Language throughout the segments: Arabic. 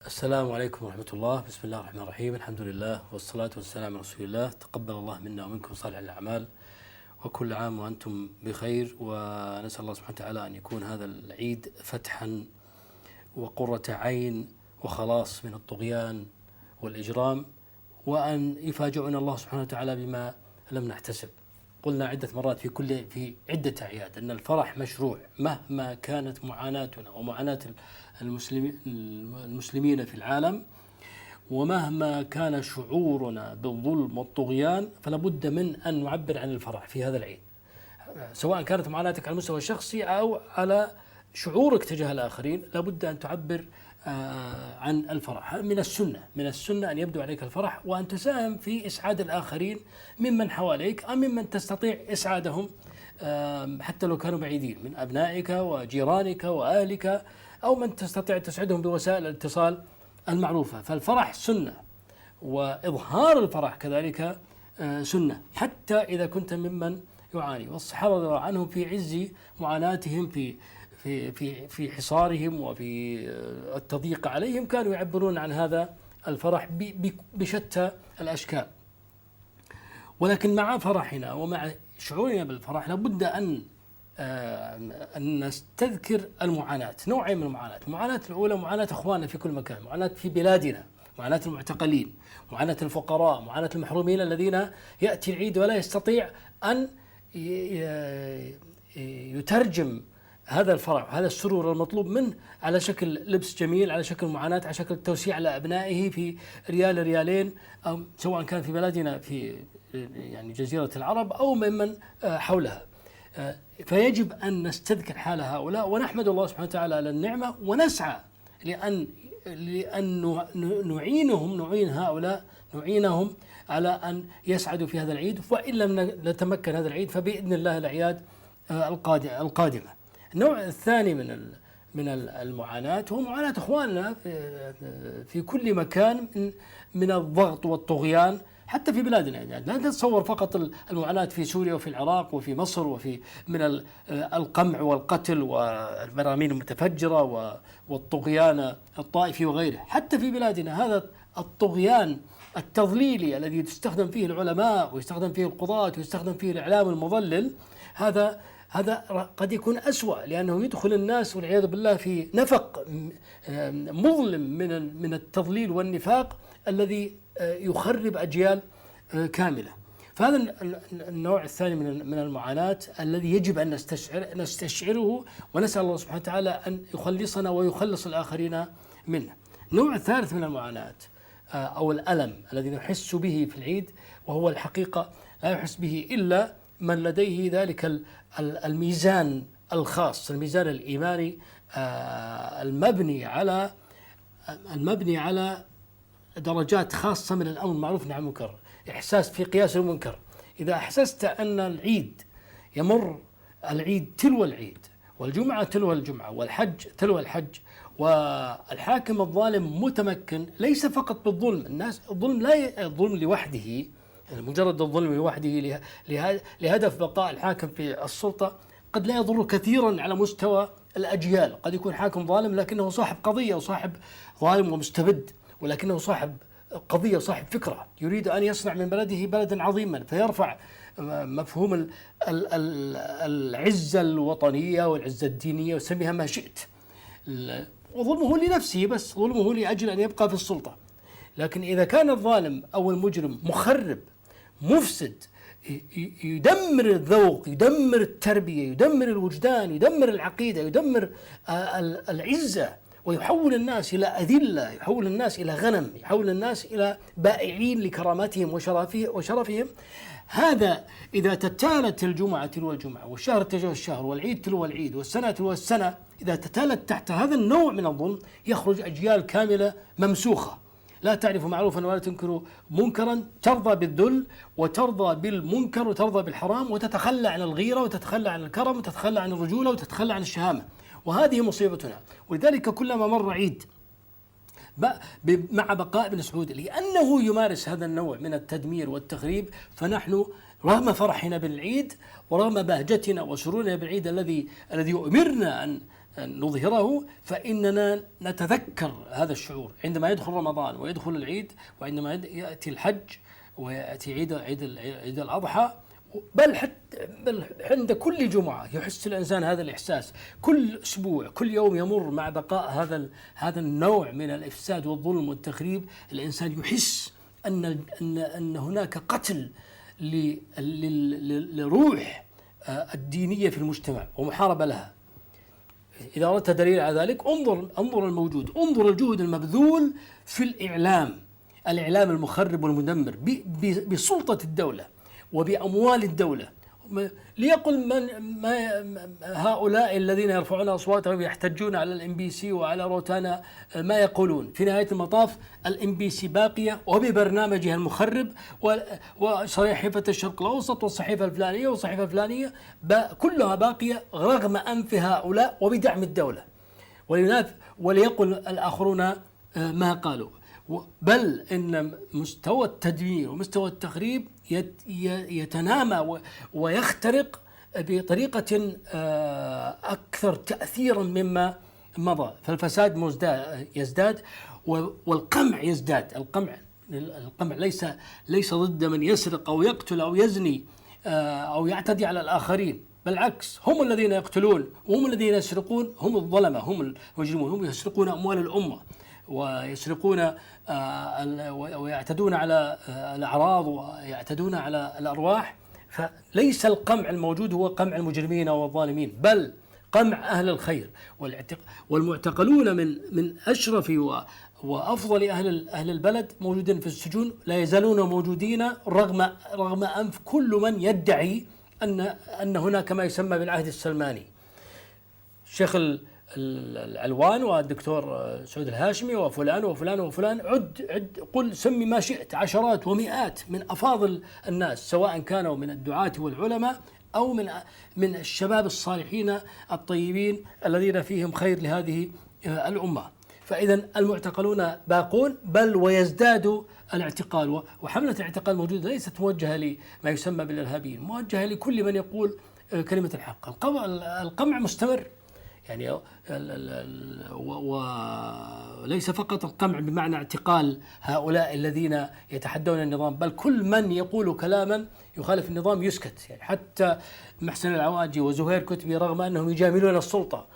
السلام عليكم ورحمة الله. بسم الله الرحمن الرحيم. الحمد لله والصلاة والسلام على رسول الله. تقبل الله منا ومنكم صالح الأعمال، وكل عام وأنتم بخير. ونسأل الله سبحانه وتعالى أن يكون هذا العيد فتحا وقرة عين وخلاص من الطغيان والإجرام، وأن يفاجئنا الله سبحانه وتعالى بما لم نحتسب. قلنا عدة مرات في عدة أعياد أن الفرح مشروع مهما كانت معاناتنا ومعاناة المسلمين في العالم، ومهما كان شعورنا بالظلم والطغيان، فلا بد من أن نعبر عن الفرح في هذا العيد، سواء كانت معاناتك على المستوى الشخصي أو على شعورك تجاه الآخرين. لا بد أن تعبر عن الفرح. من السنة أن يبدو عليك الفرح وأن تساهم في إسعاد الآخرين ممن حواليك أو ممن تستطيع إسعادهم، حتى لو كانوا بعيدين، من أبنائك وجيرانك وأهلك، أو من تستطيع تسعدهم بوسائل الاتصال المعروفة. فالفرح سنة، وإظهار الفرح كذلك سنة، حتى إذا كنت ممن يعاني. والصحابة رضي الله عنهم في عز معاناتهم في حصارهم وفي التضييق عليهم كانوا يعبرون عن هذا الفرح بشتى الأشكال. ولكن مع فرحنا ومع شعورنا بالفرح لابد أن نستذكر المعاناة، نوعين من المعاناة. المعاناة الأولى معاناة إخواننا في كل مكان، معاناة في بلادنا، معاناة المعتقلين، معاناة الفقراء، معاناة المحرومين الذين يأتي العيد ولا يستطيع أن يترجم هذا الفرح وهذا السرور المطلوب منه على شكل لبس جميل، على شكل معاناة، على شكل توسيع على أبنائه في ريال ريالين، أو سواء كان في بلدنا في يعني جزيرة العرب أو ممن حولها. فيجب أن نستذكر حال هؤلاء ونحمد الله سبحانه وتعالى على النعمة، ونسعى لأن نعين هؤلاء، نعينهم على أن يسعدوا في هذا العيد. وإن لم نتمكن هذا العيد فبإذن الله الأعياد القادمة. النوع الثاني من المعاناة هو معاناة إخواننا في كل مكان من الضغط والطغيان، حتى في بلادنا. يعني لا تتصور فقط المعاناة في سوريا وفي العراق وفي مصر وفي من القمع والقتل والبراميل المتفجرة والطغيان الطائفي وغيره. حتى في بلادنا هذا الطغيان التضليلي الذي تستخدم فيه العلماء ويستخدم فيه القضاة ويستخدم فيه الإعلام المضلل، هذا قد يكون أسوأ، لأنه يدخل الناس والعياذ بالله في نفق مظلم من التضليل والنفاق الذي يخرب أجيال كاملة. فهذا النوع الثاني من المعاناة الذي يجب أن نستشعره، ونسأل الله سبحانه وتعالى أن يخلصنا ويخلص الآخرين منه. النوع الثالث من المعاناة أو الألم الذي نحس به في العيد، وهو الحقيقة لا يحس به إلا من لديه ذلك الميزان الخاص، الميزان الإيماني المبني على درجات خاصة من الأمر بالمعروف والنهي عن المنكر، إحساس في قياس المنكر. إذا أحسست أن العيد يمر العيد تلو العيد، والجمعة تلو الجمعة، والحج تلو الحج، والحاكم الظالم متمكن ليس فقط بالظلم، الناس الظلم لوحده، مجرد الظلم لوحده لهدف بقاء الحاكم في السلطة قد لا يضر كثيرا على مستوى الأجيال. قد يكون حاكم ظالم لكنه صاحب قضية، وصاحب ظالم ومستبد، ولكنه صاحب قضية وصاحب فكرة، يريد أن يصنع من بلده بلدا عظيما، فيرفع مفهوم العزة الوطنية والعزة الدينية وسميها ما شئت، وظلمه لنفسه، بس ظلمه لأجل أن يبقى في السلطة. لكن إذا كان الظالم أو المجرم مخرب مفسد، يدمر الذوق، يدمر التربية، يدمر الوجدان، يدمر العقيدة، يدمر العزة، ويحول الناس إلى أذلة، يحول الناس إلى غنم، يحول الناس إلى بائعين لكراماتهم وشرفهم. هذا إذا تتالت الجمعة تلو الجمعة، والشهر تلو الشهر، والعيد تلو العيد، والسنة تلو السنة، إذا تتالت تحت هذا النوع من الظلم يخرج أجيال كاملة ممسوخة لا تعرف معروفا ولا تنكر منكرا، ترضى بالذل وترضى بالمنكر وترضى بالحرام، وتتخلى عن الغيرة وتتخلى عن الكرم وتتخلى عن الرجولة وتتخلى عن الشهامة. وهذه مصيبتنا. ولذلك كلما مر عيد مع بقاء ابن سعود لأنه يمارس هذا النوع من التدمير والتخريب، فنحن رغم فرحنا بالعيد ورغم بهجتنا وسرورنا بالعيد الذي أمرنا نظهره، فإننا نتذكر هذا الشعور عندما يدخل رمضان ويدخل العيد، وعندما يأتي الحج ويأتي عيد الأضحى، بل عند كل جمعة يحس الإنسان هذا الإحساس. كل أسبوع، كل يوم يمر مع بقاء هذا النوع من الإفساد والظلم والتخريب، الإنسان يحس أن هناك قتل للروح الدينية في المجتمع ومحاربة لها. إذا أردت دليل على ذلك انظر الموجود، انظر الجهد المبذول في الإعلام المخرب والمدمر بسلطة الدولة وبأموال الدولة. ليقل هؤلاء الذين يرفعون أصواتهم يحتجون على الMBC وعلى روتانا ما يقولون. في نهاية المطاف الMBC باقية وببرنامجها المخرب، وصحيفة الشرق الأوسط والصحيفة الفلانية والصحيفة الفلانية كلها باقية رغم أنف هؤلاء وبدعم الدولة. وليقل الآخرون ما قالوا. بل إن مستوى التدمير ومستوى التخريب يتنامى ويخترق بطريقة أكثر تأثيرا مما مضى. فالفساد يزداد والقمع يزداد. القمع ليس ضد من يسرق أو يقتل أو يزني أو يعتدي على الآخرين، بالعكس، هم الذين يقتلون وهم الذين يسرقون، هم الظلمة، هم المجرمون، هم يسرقون أموال الأمة ويسرقون ويعتدون على الأعراض ويعتدون على الأرواح. فليس القمع الموجود هو قمع المجرمين والظالمين، بل قمع أهل الخير والمعتقلون من أشرف وأفضل أهل البلد موجودين في السجون، لا يزالون موجودين رغم أنف كل من يدعي أن هناك ما يسمى بالعهد السلماني. الشيخ العلوان والدكتور سعود الهاشمي وفلان وفلان وفلان، عد قل سمي ما شئت، عشرات ومئات من أفاضل الناس، سواء كانوا من الدعاة والعلماء أو من الشباب الصالحين الطيبين الذين فيهم خير لهذه الأمة. فإذا المعتقلون باقون، بل ويزداد الاعتقال. وحملة الاعتقال موجودة ليست موجهة لما يسمى بالإرهابيين، موجهة لكل من يقول كلمة الحق. القمع مستمر يعني، وليس فقط القمع بمعنى اعتقال هؤلاء الذين يتحدون النظام، بل كل من يقول كلاما يخالف النظام يسكت. يعني حتى محسن العواجي وزهير كتبي رغم أنهم يجاملون السلطة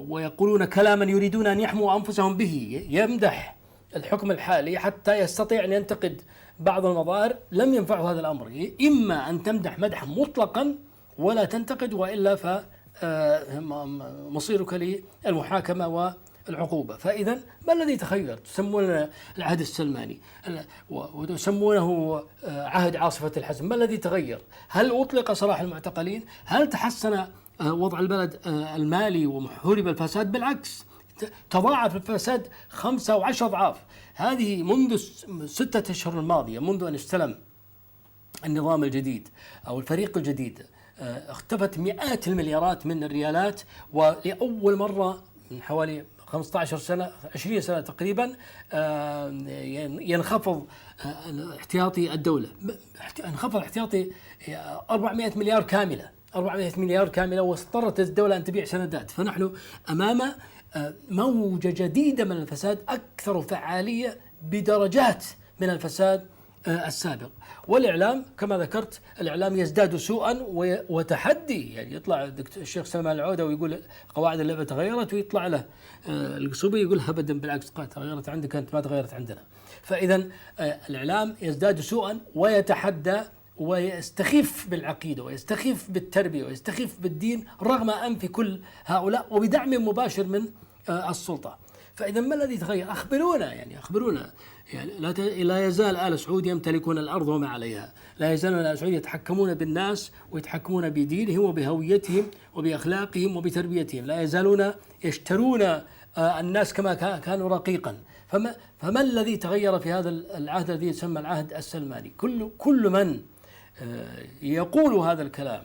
ويقولون كلاما يريدون أن يحموا أنفسهم به، يمدح الحكم الحالي حتى يستطيع أن ينتقد بعض المظاهر، لم ينفعه هذا الأمر. إما أن تمدح مدحا مطلقا ولا تنتقد، وإلا مصيرك للمحاكمة والعقوبة. فإذا ما الذي تغير؟ تسمونه العهد السلماني وتسمونه عهد عاصفة الحزم. ما الذي تغير؟ هل أطلق سراح المعتقلين؟ هل تحسن وضع البلد المالي وحورب الفساد؟ بالعكس، تضاعف الفساد 5 و10 أضعاف. هذه منذ 6 أشهر الماضية، منذ أن استلم النظام الجديد أو الفريق الجديد، اختفت مئات المليارات من الريالات، ولأول مرة من حوالي 15 سنة 20 سنة تقريبا ينخفض احتياطي الدولة، انخفض احتياطي 400 مليار كاملة، 400 مليار كاملة، واضطرت الدولة أن تبيع سندات. فنحن أمام موجة جديدة من الفساد أكثر فعالية بدرجات من الفساد السابق. والإعلام كما ذكرت، الإعلام يزداد سوءا وتحدي. يعني يطلع الشيخ سلمان العودة ويقول قواعد اللعبة تغيرت، ويطلع له القصوبي يقول أبدا بالعكس، تغيرت عندك أنت ما تغيرت عندنا. فإذا الإعلام يزداد سوءا ويتحدى ويستخف بالعقيدة ويستخف بالتربية ويستخف بالدين رغم أنف كل هؤلاء وبدعم مباشر من السلطة. فإذا ما الذي تغير؟ أخبرونا يعني لا يزال آل سعود يمتلكون الأرض وما عليها، لا يزالون آل سعود يتحكمون بالناس ويتحكمون بدينهم وبهويتهم وبأخلاقهم وبتربيتهم، لا يزالون يشترون الناس كما كانوا رقيقا. فما الذي تغير في هذا العهد الذي يسمى العهد السلماني؟ كل من يقول هذا الكلام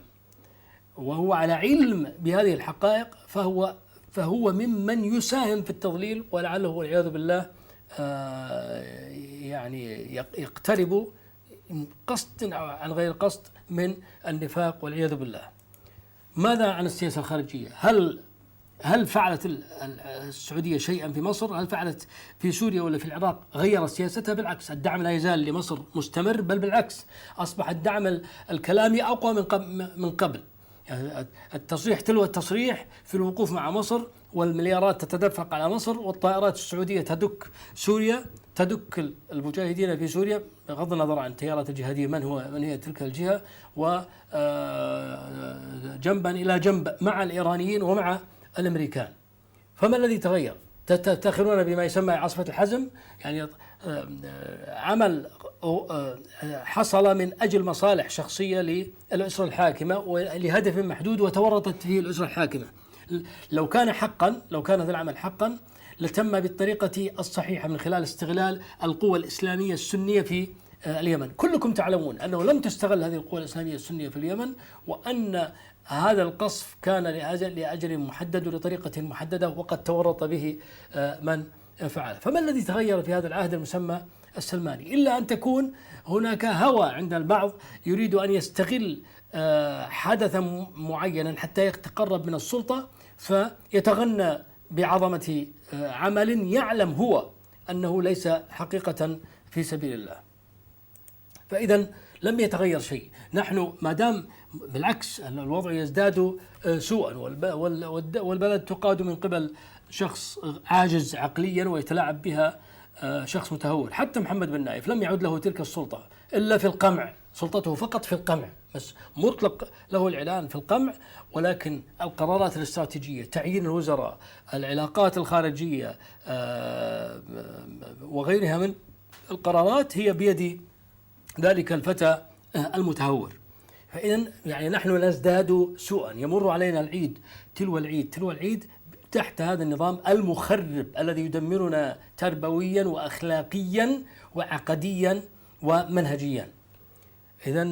وهو على علم بهذه الحقائق فهو ممن يساهم في التضليل، ولعله والعياذ بالله يعني يقترب قصد أو عن غير قصد من النفاق والعياذ بالله. ماذا عن السياسة الخارجية؟ هل فعلت السعودية شيئا في مصر؟ هل فعلت في سوريا ولا في العراق؟ غيرت سياستها؟ بالعكس، الدعم لا يزال لمصر مستمر، بل بالعكس أصبح الدعم الكلامي أقوى من قبل. يعني التصريح تلو التصريح في الوقوف مع مصر، والمليارات تتدفق على مصر، والطائرات السعودية تدك سوريا، تدك المجاهدين في سوريا بغض النظر عن التيارات الجهادية من هي تلك الجهة، وجنبا إلى جنب مع الإيرانيين ومع الأمريكان. فما الذي تغير؟ تفتخرون بما يسمى عاصفة الحزم، يعني عمل حصل من أجل مصالح شخصية للأسرة الحاكمة ولهدف محدود وتورطت فيه الأسرة الحاكمة. لو كان هذا العمل حقا لتم بالطريقة الصحيحة من خلال استغلال القوى الإسلامية السنية في اليمن. كلكم تعلمون أنه لم تستغل هذه القوى الإسلامية السنية في اليمن، وأن هذا القصف كان لأجل محدد ولطريقة محددة، وقد تورط به من فعل. فما الذي تغير في هذا العهد المسمى السلماني؟ إلا أن تكون هناك هوى عند البعض يريد أن يستغل حدثا معينا حتى يتقرب من السلطة، فيتغنى بعظمة عمل يعلم هو أنه ليس حقيقة في سبيل الله. فإذا لم يتغير شيء. نحن ما دام بالعكس الوضع يزداد سوءا، والبلد تقاد من قبل شخص عاجز عقليا ويتلاعب بها شخص متهور. حتى محمد بن نايف لم يعد له تلك السلطة إلا في القمع، سلطته فقط في القمع بس، مطلق له الإعلان في القمع، ولكن القرارات الاستراتيجية، تعيين الوزراء، العلاقات الخارجية وغيرها من القرارات هي بيد ذلك الفتى المتهور. فإذا يعني نحن نزداد سوءا، يمر علينا العيد تلو العيد تحت هذا النظام المخرب الذي يدمرنا تربويا وأخلاقيا وعقديا ومنهجيا. إذا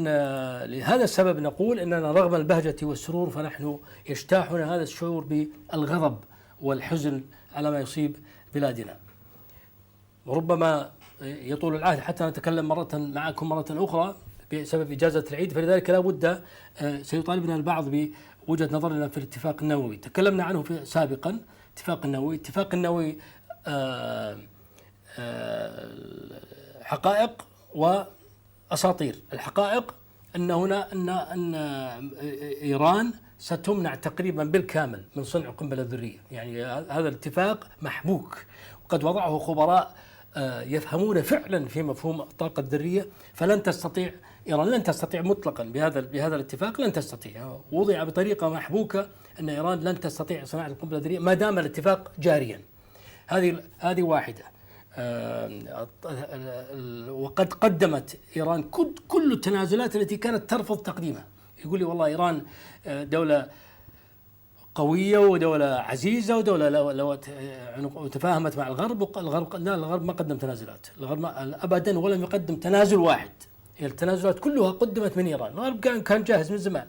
لهذا السبب نقول أننا رغم البهجة والسرور فنحن يجتاحنا هذا الشعور بالغضب والحزن على ما يصيب بلادنا. وربما يطول العهد حتى نتكلم معكم مرة أخرى بسبب إجازة العيد، فلذلك لا بد سيطالبنا البعض بوجهة نظرنا في الاتفاق النووي. تكلمنا عنه سابقا. اتفاق النووي حقائق وأساطير. الحقائق أن إيران ستمنع تقريبا بالكامل من صنع قنبلة ذرية، يعني هذا الاتفاق محبوك، وقد وضعه خبراء يفهمون فعلا في مفهوم الطاقة الذرية. فلن تستطيع إيران، لن تستطيع مطلقا بهذا الاتفاق، لن تستطيع. وضع بطريقة محبوكة أن إيران لن تستطيع صناعة القنبلة الذرية ما دام الاتفاق جاريا. هذه واحدة. وقد قدمت إيران كل التنازلات التي كانت ترفض تقديمها. يقول لي والله إيران دولة قوية ودولة عزيزة ودولة لو تفاهمت مع الغرب، الغرب ما قدم تنازلات، الغرب أبدا ولم يقدم تنازل واحد. التنازلات كلها قدمت من إيران. الغرب كان جاهز من زمان.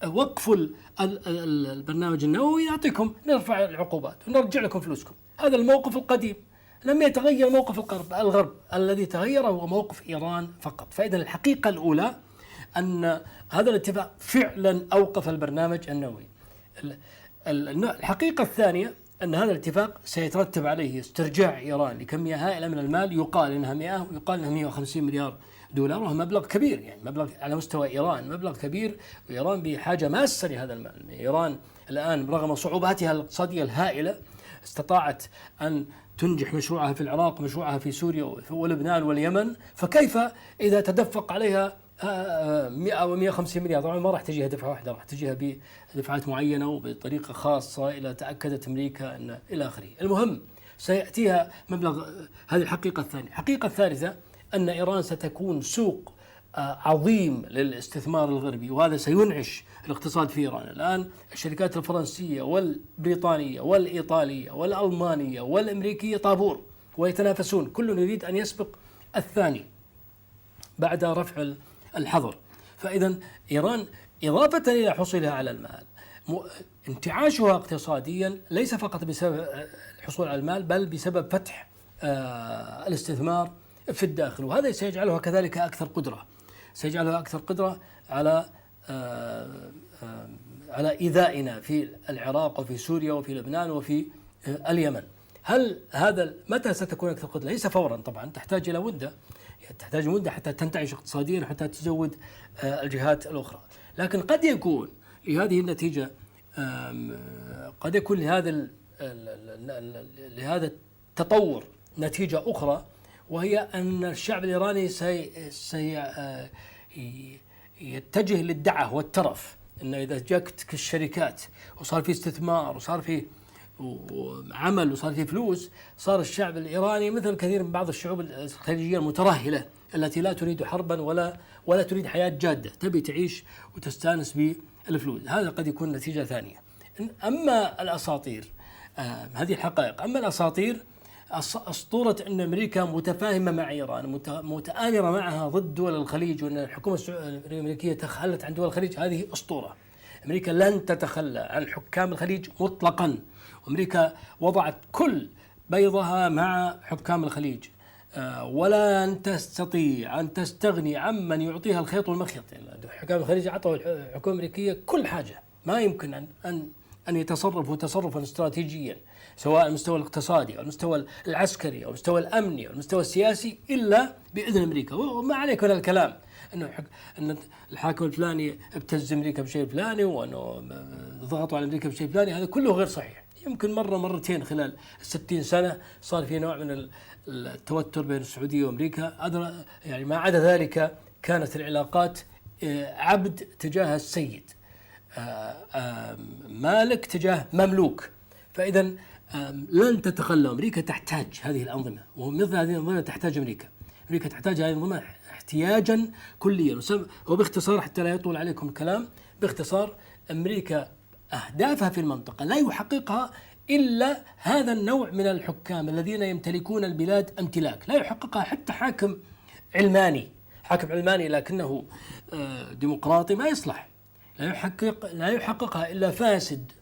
وقفوا البرنامج النووي، نعطيكم، نرفع العقوبات ونرجع لكم فلوسكم. هذا الموقف القديم، لم يتغير موقف الغرب. الذي تغير هو موقف إيران فقط. فإذا الحقيقة الأولى أن هذا الاتفاق فعلا أوقف البرنامج النووي. الحقيقة الثانية أن هذا الاتفاق سيترتب عليه استرجاع إيران لكمية هائلة من المال، يقال إنها 100 ويقال إنها 150 مليار دولار، وهو مبلغ كبير، يعني مبلغ على مستوى إيران مبلغ كبير، وإيران بحاجة ماسة لهذا المال. إيران الآن رغم صعوباتها الاقتصادية الهائلة استطاعت أن تنجح مشروعها في العراق، مشروعها في سوريا ولبنان واليمن، فكيف إذا تدفق عليها 100 أو 150 مليار؟ طبعا ما راح تجيها دفعة واحدة، راح تجيها بدفعات معينة وبطريقة خاصة إذا تأكدت أمريكا أن إلى آخره. المهم سيأتيها مبلغ. هذه الحقيقة الثانية. الحقيقة الثالثة أن إيران ستكون سوق عظيم للاستثمار الغربي، وهذا سينعش الاقتصاد في إيران. الآن الشركات الفرنسية والبريطانية والإيطالية والألمانية والأمريكية طابور ويتنافسون، كل يريد أن يسبق الثاني بعد رفع الحظر. فإذا إيران إضافة إلى حصولها على المال، انتعاشها اقتصاديا ليس فقط بسبب الحصول على المال، بل بسبب فتح الاستثمار في الداخل، وهذا سيجعلها كذلك أكثر قدرة، سيجعلها أكثر قدرة على على إيذائنا في العراق وفي سوريا وفي لبنان وفي اليمن. هل هذا متى ستكون أكثر قدرة؟ ليس فورا طبعا، تحتاج إلى مدة، تحتاج مدة حتى تنتعش اقتصاديا، حتى تزود الجهات الأخرى. لكن قد يكون لهذه النتيجة، قد يكون لهذا التطور نتيجة أخرى، وهي أن الشعب الإيراني يتجه للدعة والترف. أن إذا جاءت الشركات وصار في استثمار وصار في عمل وصار في فلوس، صار الشعب الإيراني مثل كثير من بعض الشعوب الخليجية المترهلة التي لا تريد حربا ولا تريد حياة جادة، تبي تعيش وتستانس بالفلوس. هذا قد يكون نتيجة ثانية. أما الأساطير، هذه الحقائق. أما الأساطير، أسطورة أن أمريكا متفاهمة مع إيران، متآمرة معها ضد دول الخليج، وأن الحكومة الأمريكية تخلت عن دول الخليج، هذه أسطورة. أمريكا لن تتخلى عن حكام الخليج مطلقا، وأمريكا وضعت كل بيضها مع حكام الخليج، ولن تستطيع أن تستغني عمن يعطيها الخيط والمخيط. حكام الخليج أعطوا الحكومة الأمريكية كل حاجة، ما يمكن أن يتصرفوا تصرفا استراتيجيا، سواء على المستوى الاقتصادي أو المستوى العسكري أو المستوى الأمني أو المستوى السياسي، إلا بإذن أمريكا. وما عليك من الكلام أن الحاكم الفلاني ابتز أمريكا بشيء فلاني، وأنه ضغطوا على أمريكا بشيء فلاني، هذا كله غير صحيح. يمكن مرة مرتين خلال 60 سنة صار في نوع من التوتر بين السعودية وأمريكا، يعني ما عدا ذلك كانت العلاقات عبد تجاه السيد، مالك تجاه مملوك. فإذا لن تتخلى أمريكا، تحتاج هذه الأنظمة، ومثل هذه الأنظمة تحتاج أمريكا تحتاج هذه الأنظمة احتياجا كليا. وباختصار حتى لا يطول عليكم الكلام، باختصار أمريكا أهدافها في المنطقة لا يحققها إلا هذا النوع من الحكام الذين يمتلكون البلاد امتلاك، لا يحققها حتى حاكم علماني لكنه ديمقراطي ما يصلح. لا يحققها إلا فاسد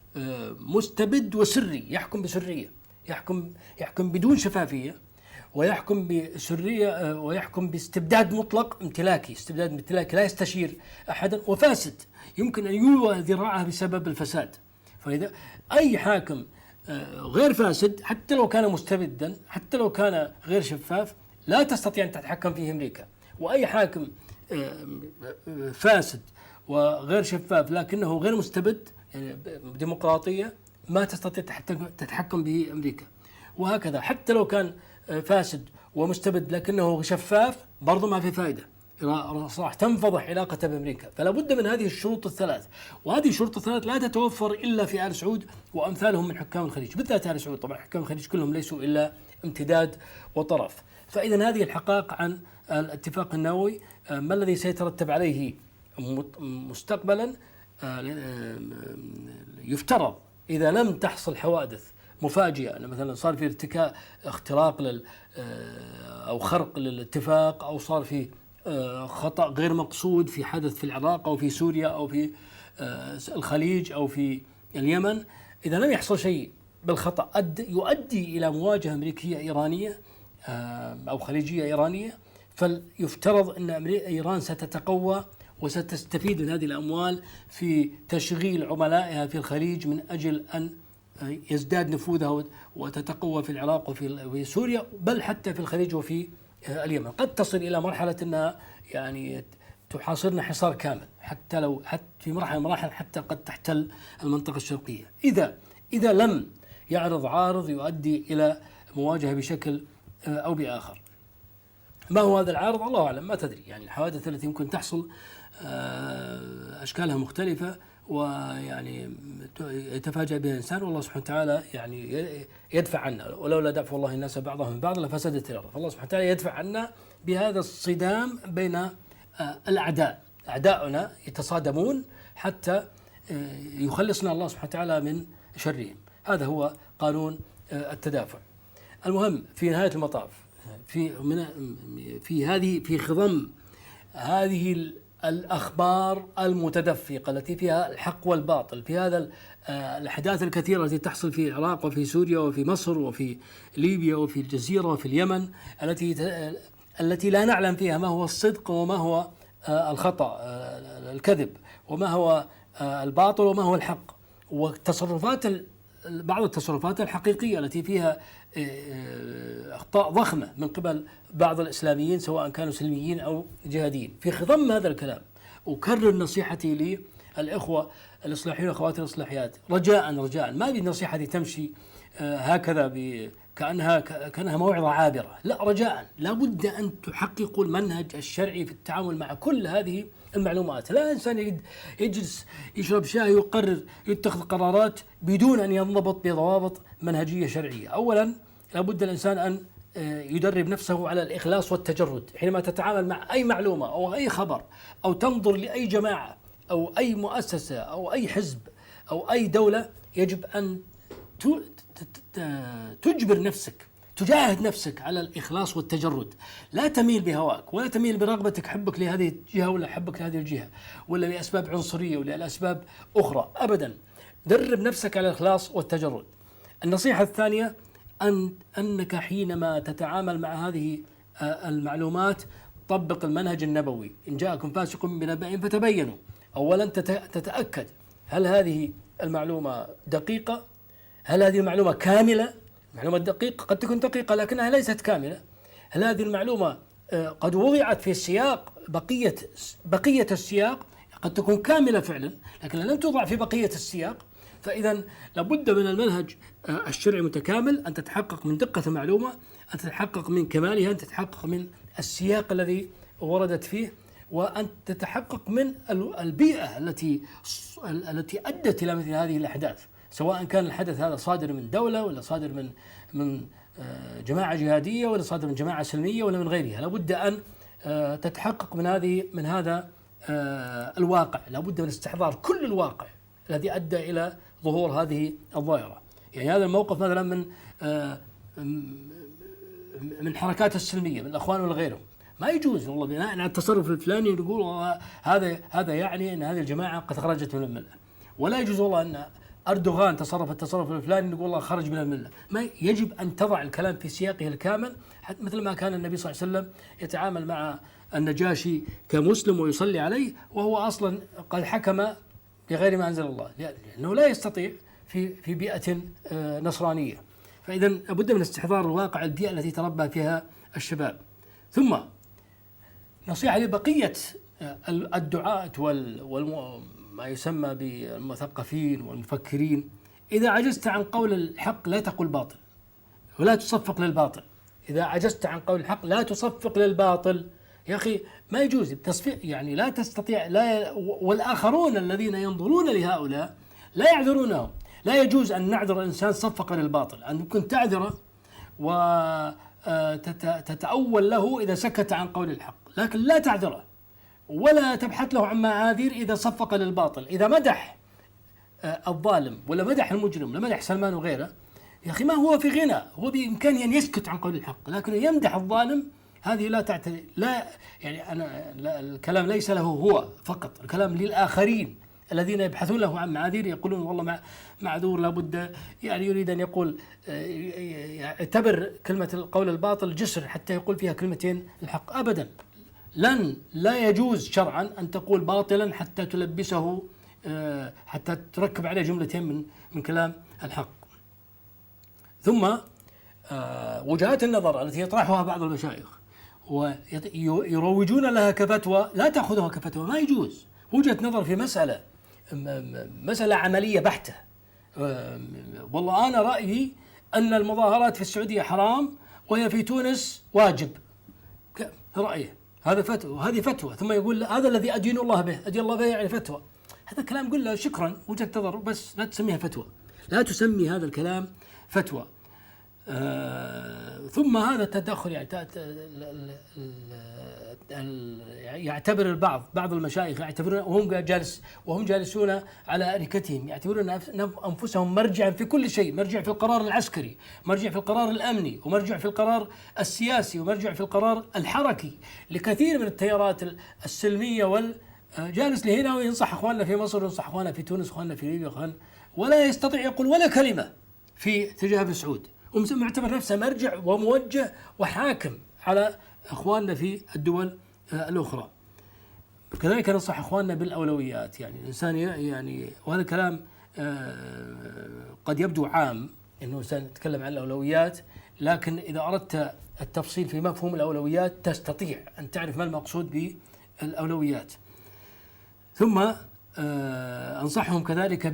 مستبد وسري، يحكم بسرية، يحكم بدون شفافية، ويحكم بسرية، ويحكم باستبداد مطلق امتلاكي، لا يستشير أحدا، وفاسد يمكن أن يولى ذراعه بسبب الفساد. فإذا أي حاكم غير فاسد، حتى لو كان مستبدا، حتى لو كان غير شفاف، لا تستطيع أن تتحكم فيه أمريكا. وأي حاكم فاسد وغير شفاف لكنه غير مستبد، يعني ديمقراطية، ما تستطيع تتحكم به أمريكا. وهكذا حتى لو كان فاسد ومستبد لكنه شفاف، برضو ما في فائدة، راح تنفضح علاقته بأمريكا. فلا بد من هذه الشروط الثلاث، وهذه الشروط الثلاث لا تتوفر إلا في آل سعود وأمثالهم من حكام الخليج، بالذات آل سعود. طبعا حكام الخليج كلهم ليسوا إلا امتداد وطرف. فإذا هذه الحقائق عن الاتفاق النووي، ما الذي سيترتب عليه مستقبلا. يفترض إذا لم تحصل حوادث مفاجئة، أن مثلا صار في اختراق أو خرق للاتفاق، أو صار في خطأ غير مقصود في حدث في العراق أو في سوريا أو في الخليج أو في اليمن، إذا لم يحصل شيء بالخطأ يؤدي إلى مواجهة أمريكية إيرانية أو خليجية إيرانية، فيفترض أن إيران ستتقوى وستستفيد من هذه الأموال في تشغيل عملائها في الخليج من أجل أن يزداد نفوذها وتتقوى في العراق وفي سوريا، بل حتى في الخليج وفي اليمن. قد تصل إلى مرحلة أنها يعني تحاصرنا حصار كامل، حتى في مراحل حتى قد تحتل المنطقة الشرقية، إذا لم يعرض عارض يؤدي إلى مواجهة بشكل أو بآخر. ما هو هذا العارض؟ الله أعلم، ما تدري. يعني الحوادث التي يمكن تحصل أشكالها مختلفة، ويعني يتفاجأ بها الإنسان، والله سبحانه وتعالى يعني يدفع عنا، ولولا دفع الله الناس بعضهم من بعض لفسدت الأرض. فالله سبحانه وتعالى يدفع عنا بهذا الصدام بين الأعداء. أعداؤنا يتصادمون حتى يخلصنا الله سبحانه وتعالى من شرهم. هذا هو قانون التدافع. المهم في نهاية المطاف، في خضم هذه الأخبار المتدفقة التي فيها الحق والباطل، في هذا الأحداث الكثيرة التي تحصل في العراق وفي سوريا وفي مصر وفي ليبيا وفي الجزيرة وفي اليمن، التي لا نعلم فيها ما هو الصدق وما هو الخطأ الكذب، وما هو الباطل وما هو الحق، وتصرفات بعض التصرفات الحقيقية التي فيها أخطاء ضخمة من قبل بعض الإسلاميين سواء كانوا سلميين أو جهاديين. في خضم هذا الكلام أكرر نصيحتي للإخوة الإصلاحيين والأخوات الإصلاحيات، رجاء ما بنصيحتي تمشي هكذا كأنها موعظة عابرة، لا، رجاء لابد أن تحققوا المنهج الشرعي في التعامل مع كل هذه المعلومات. لا إنسان يجلس يشرب شاي ويقرر يتخذ قرارات بدون أن ينضبط بضوابط منهجية شرعية. أولا لابد الإنسان أن يدرب نفسه على الإخلاص والتجرد حينما تتعامل مع أي معلومة أو أي خبر أو تنظر لأي جماعة أو أي مؤسسة أو أي حزب أو أي دولة. يجب أن تجبر نفسك، تجاهد نفسك على الإخلاص والتجرد، لا تميل بهواك ولا تميل برغبتك، حبك لهذه الجهة ولا حبك لهذه الجهة ولا لأسباب عنصرية ولا لأسباب أخرى أبدا. درب نفسك على الإخلاص والتجرد. النصيحة الثانية أنك حينما تتعامل مع هذه المعلومات طبق المنهج النبوي. إن جاءكم فاسق بنبأ فتبينوا. أولا تتأكد هل هذه المعلومة دقيقة، هل هذه المعلومة كاملة. معلومة دقيقة قد تكون دقيقة لكنها ليست كاملة. هل هذه المعلومة قد وضعت في السياق بقية السياق، قد تكون كاملة فعلا لكنها لم توضع في بقية السياق. فإذا لابد من المنهج الشرعي متكامل، أن تتحقق من دقة المعلومة، أن تتحقق من كمالها، أن تتحقق من السياق الذي وردت فيه، وأن تتحقق من البيئة التي أدت إلى مثل هذه الأحداث، سواء كان الحدث هذا صادر من دولة ولا صادر من جماعة جهادية ولا صادر من جماعة سلمية ولا من غيرها. لابد أن تتحقق من هذا الواقع، لابد من استحضار كل الواقع الذي أدى إلى ظهور هذه الظاهرة. يعني هذا الموقف مثلا من حركات السلمية من الأخوان ولا غيرهم، ما يجوز والله بناء على التصرف الفلاني نقول هذا يعني أن هذه الجماعة قد خرجت من الملة، ولا يجوز والله أن أردوغان تصرف التصرف الفلاني نقول الله خرج من الملة. ما يجب أن تضع الكلام في سياقه الكامل، مثل ما كان النبي صلى الله عليه وسلم يتعامل مع النجاشي كمسلم ويصلي عليه وهو أصلا قد حكم بغير ما أنزل الله، لأنه لا يستطيع في بيئة نصرانية. فإذا لابد من استحضار الواقع، البيئة التي تربى فيها الشباب. ثم نصيحة لبقية الدعاة وما يسمى بالمثقفين والمفكرين: إذا عجزت عن قول الحق لا تقل باطل ولا تصفق للباطل. إذا عجزت عن قول الحق لا تصفق للباطل. يا أخي ما يجوز التصفيق، يعني لا تستطيع والآخرون الذين ينظرون لهؤلاء لا يعذرونهم. لا يجوز أن نعذر الإنسان صفق للباطل، أن يمكن تعذره وتتأول له إذا سكت عن قول الحق، لكن لا تعذره ولا تبحث له عن معاذير إذا صفق للباطل. إذا مدح الظالم ولا مدح المجرم ولا مدح سلمان وغيره، يا أخي ما هو في غنى، هو بإمكانه أن يسكت عن قول الحق، لكن يمدح الظالم هذه لا تعتري. لا يعني الكلام ليس له هو فقط، الكلام للآخرين الذين يبحثون له عن معاذير، يقولون والله معذور لابد، يعني يريد أن يقول يعتبر كلمة القول الباطل جسر حتى يقول فيها كلمتين الحق. أبدا لا يجوز شرعا أن تقول باطلا حتى تلبسه، حتى تركب عليه جملتين من كلام الحق. ثم وجهات النظر التي يطرحها بعض المشايخ ويروجون لها كفتوى لا تأخذها كفتوى، ما يجوز. وجهة نظر في مسألة عملية بحتة، والله أنا رأيي أن المظاهرات في السعودية حرام وهي في تونس واجب، رأيه هذا فتوى وهذه فتوى، ثم يقول هذا الذي أدين الله به، أدين الله به يعني فتوى. هذا كلام قل له شكرا، وجهة نظر بس لا تسميها فتوى، لا تسمي هذا الكلام فتوى. ثم هذا التدخل يعتبر بعض المشايخ يعتبرون وهم جالسون على أريكتهم يعتبرون أنفسهم مرجعا في كل شيء، مرجع في القرار العسكري، مرجع في القرار الأمني، ومرجع في القرار السياسي، ومرجع في القرار الحركي لكثير من التيارات السلمية، جالس لهنا وينصح أخواننا في مصر وينصح أخواننا في تونس وأخواننا في ليبيا، ولا يستطيع يقول ولا كلمة في اتجاه ابن سعود، ومعتبر نفسه مرجع وموجه وحاكم على أخواننا في الدول الأخرى. كذلك ننصح اخواننا بالاولويات. يعني الانسان يعني، وهذا كلام قد يبدو عام انه الانسان يتكلم عن الاولويات، لكن اذا اردت التفصيل في مفهوم الاولويات تستطيع ان تعرف ما المقصود بالاولويات. ثم انصحهم كذلك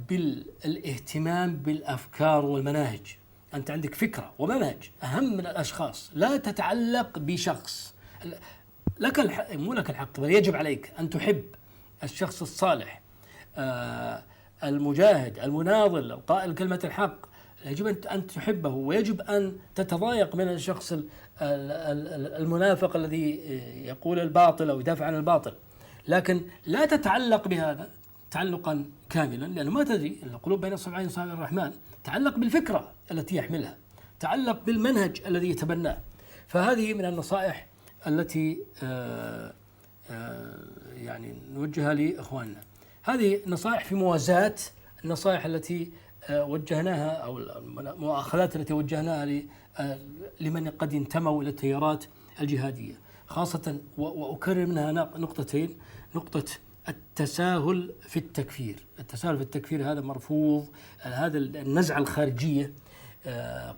بالاهتمام بالافكار والمناهج. انت عندك فكره ومنهج اهم من الاشخاص، لا تتعلق بشخص. لك الحق، مو لك الحق، بل يجب عليك أن تحب الشخص الصالح، المجاهد، المناضل، القائل كلمة الحق. يجب أن تحبه، ويجب أن تتضايق من الشخص المنافق الذي يقول الباطل أو يدافع عن الباطل، لكن لا تتعلق بهذا تعلقا كاملا، لأنه ما تدري أن القلوب بين إصبعين أصابع الرحمن. تعلق بالفكرة التي يحملها، تعلق بالمنهج الذي يتبناه. فهذه من النصائح التي يعني نوجهها لإخواننا. هذه نصائح في موازاة النصائح التي وجهناها أو المؤاخذات التي وجهناها لمن قد انتموا إلى التيارات الجهادية خاصة. وأكرر منها نقطتين: نقطة التساهل في التكفير. التساهل في التكفير هذا مرفوض. هذا النزعة الخارجية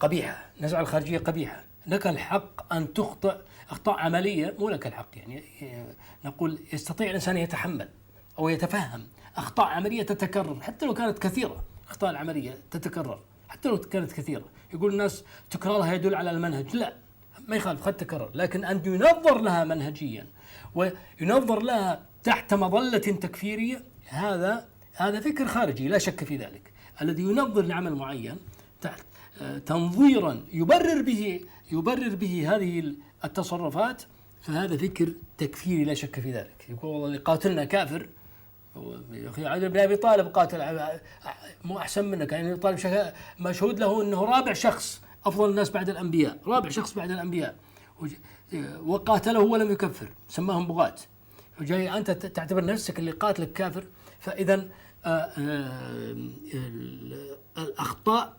قبيحة، النزعة الخارجية قبيحة. لك الحق أن تخطئ أخطاء عملية، مو لك الحق، يعني نقول يستطيع الإنسان يتحمل أو يتفهم أخطاء عملية تتكرر حتى لو كانت كثيرة. أخطاء العملية تتكرر حتى لو كانت كثيرة. يقول الناس تكرارها يدل على المنهج، لا، ما يخالف، قد تكرر، لكن أن ينظر لها منهجيا وينظر لها تحت مظلة تكفيرية، هذا فكر خارجي لا شك في ذلك. الذي ينظر لعمل معين تحت تنظيرا يبرر به هذه التصرفات، فهذا فكر تكفيري لا شك في ذلك. يقول والله اللي قاتلنا كافر، يا اخي علي بن ابي طالب قاتل، مو احسن منك، يعني طالب مشهود له انه رابع شخص افضل الناس بعد الانبياء، رابع شخص بعد الانبياء، وقاتله ولم يكفر، سماهم بغاة، وجاي انت تعتبر نفسك اللي قاتلك كافر. فاذا الاخطاء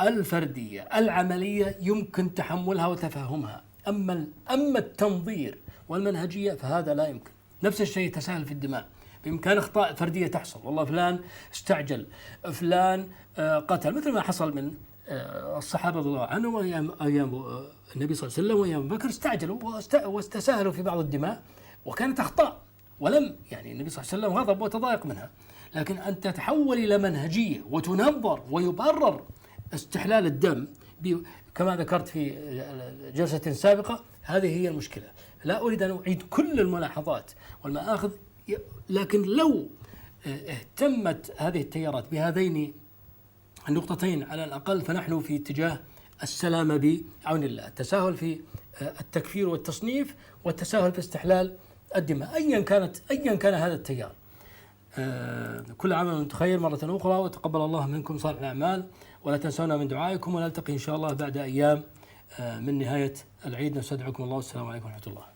الفردية العملية يمكن تحملها وتفهمها، أما التنظير والمنهجية فهذا لا يمكن. نفس الشيء تساهل في الدماء، بإمكان أخطاء فردية تحصل، والله فلان استعجل، فلان قتل، مثل ما حصل من الصحابة رضي الله عنهم أيام النبي صلى الله عليه وسلم وأيام أبي بكر، استعجلوا واستساهلوا في بعض الدماء وكانت أخطاء، ولم يعني النبي صلى الله عليه وسلم غضب وتضايق منها. لكن أن تتحول إلى منهجية وتنظر ويبرر استحلال الدم كما ذكرت في جلسة سابقة، هذه هي المشكلة. لا أريد أن أعيد كل الملاحظات والمآخذ، لكن لو اهتمت هذه التيارات بهذين النقطتين على الأقل فنحن في اتجاه السلامة بعون الله. التساهل في التكفير والتصنيف، والتساهل في استحلال الدماء، أيا كان هذا التيار. كل عام وانتم بخير مرة أخرى، وتقبل الله منكم صالح الأعمال، ولا تنسونا من دعائكم، ونلتقي إن شاء الله بعد أيام من نهاية العيد. نستودعكم الله، والسلام عليكم ورحمة الله.